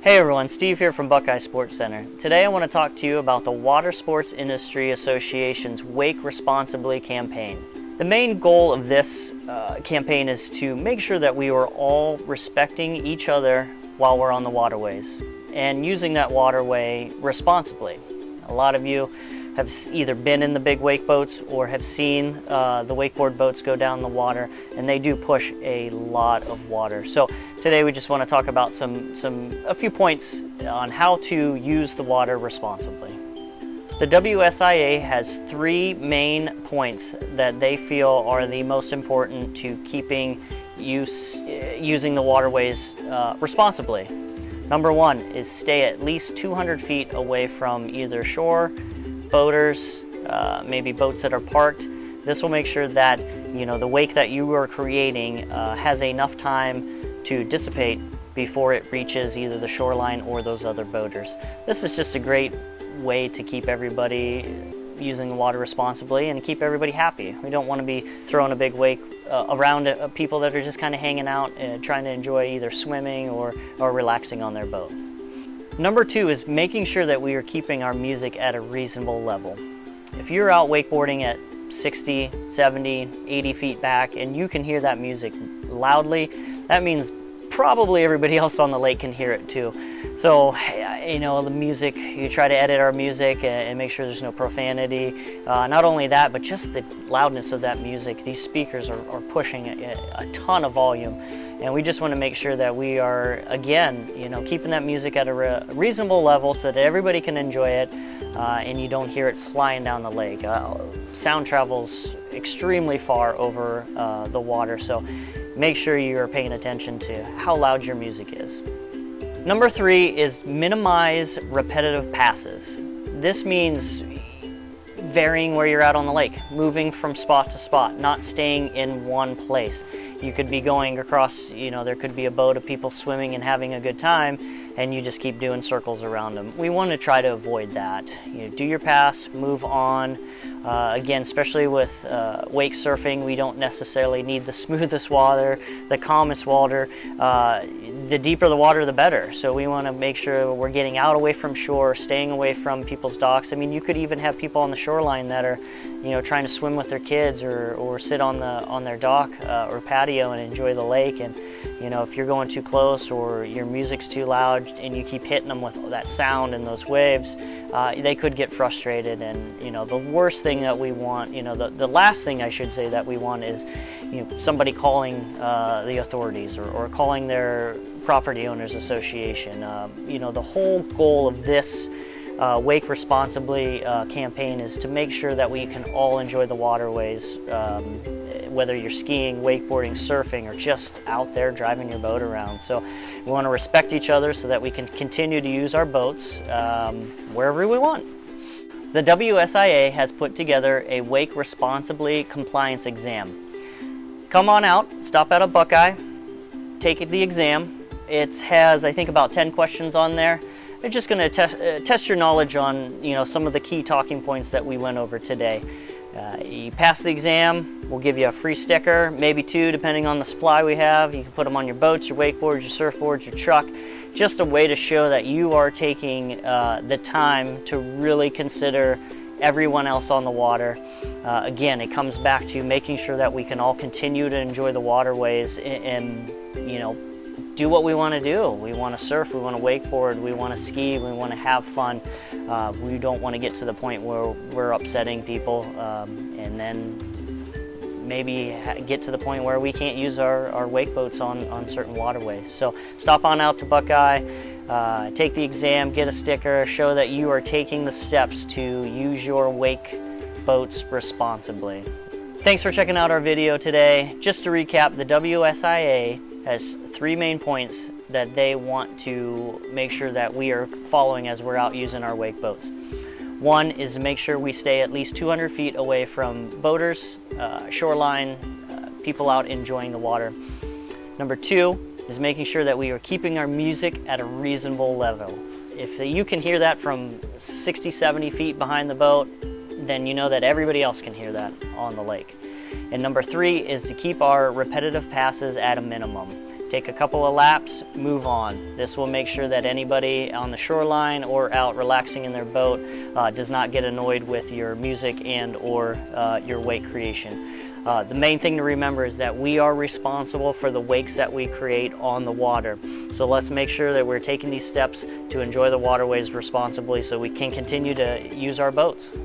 Hey everyone, Steve here from Buckeye Sports Center. Today I want to talk to you about the Water Sports Industry Association's Wake Responsibly campaign. The main goal of this campaign is to make sure that we are all respecting each other while we're on the waterways and using that waterway responsibly. A lot of you have either been in the big wake boats or have seen the wakeboard boats go down the water, and they do push a lot of water. So today we just want to talk about a few points on how to use the water responsibly. The WSIA has three main points that they feel are the most important to keeping using the waterways responsibly. Number one is stay at least 200 feet away from either shore, boaters, maybe boats that are parked. This will make sure that the wake that you are creating has enough time to dissipate before it reaches either the shoreline or those other boaters. This is just a great way to keep everybody using the water responsibly and keep everybody happy. We don't want to be throwing a big wake around people that are just kind of hanging out trying to enjoy either swimming or relaxing on their boat. Number two is making sure that we are keeping our music at a reasonable level. If you're out wakeboarding at 60, 70, 80 feet back and you can hear that music loudly, that means probably everybody else on the lake can hear it too. So, the music, you try to edit our music and make sure there's no profanity. Not only that, but just the loudness of that music. These speakers are pushing a ton of volume. And we just want to make sure that we are, again, keeping that music at a reasonable level so that everybody can enjoy it and you don't hear it flying down the lake. Sound travels extremely far over the water, so make sure you are paying attention to how loud your music is. Number three is minimize repetitive passes. This means varying where you're at on the lake, moving from spot to spot, not staying in one place. You could be going across, there could be a boat of people swimming and having a good time, and you just keep doing circles around them. We want to try to avoid that. Do your pass, move on. Again, especially with wake surfing, we don't necessarily need the smoothest water, the calmest water. The deeper the water, the better. So we want to make sure we're getting out away from shore, staying away from people's docks. I mean, you could even have people on the shoreline that are, trying to swim with their kids or sit on their dock or patio and enjoy the lake. And if you're going too close or your music's too loud and you keep hitting them with that sound and those waves, they could get frustrated. And the worst thing that we want, the last thing I should say that we want is somebody calling the authorities or calling their property owners association. The whole goal of this Wake Responsibly campaign is to make sure that we can all enjoy the waterways, whether you're skiing, wakeboarding, surfing, or just out there driving your boat around. So we want to respect each other so that we can continue to use our boats wherever we want. The WSIA has put together a Wake Responsibly compliance exam. Come on out, stop out of Buckeye, take the exam. It has, I think, about 10 questions on there. They're just going to test your knowledge on, some of the key talking points that we went over today. You pass the exam, we'll give you a free sticker, maybe two, depending on the supply we have. You can put them on your boats, your wakeboards, your surfboards, your truck. Just a way to show that you are taking the time to really consider everyone else on the water. Again, it comes back to making sure that we can all continue to enjoy the waterways and do what we want to do. We want to surf, we want to wakeboard, we want to ski, we want to have fun. We don't want to get to the point where we're upsetting people and then maybe get to the point where we can't use our wake boats on certain waterways. So stop on out to Buckeye, take the exam, get a sticker, show that you are taking the steps to use your wake boats responsibly. Thanks for checking out our video today. Just to recap, the WSIA has three main points that they want to make sure that we are following as we're out using our wake boats. One is to make sure we stay at least 200 feet away from boaters, shoreline, people out enjoying the water. Number two is making sure that we are keeping our music at a reasonable level. If you can hear that from 60, 70 feet behind the boat, then you know that everybody else can hear that on the lake. And number three is to keep our repetitive passes at a minimum. take a couple of laps, move on. This will make sure that anybody on the shoreline or out relaxing in their boat does not get annoyed with your music and or your wake creation. The main thing to remember is that we are responsible for the wakes that we create on the water. So let's make sure that we're taking these steps to enjoy the waterways responsibly so we can continue to use our boats.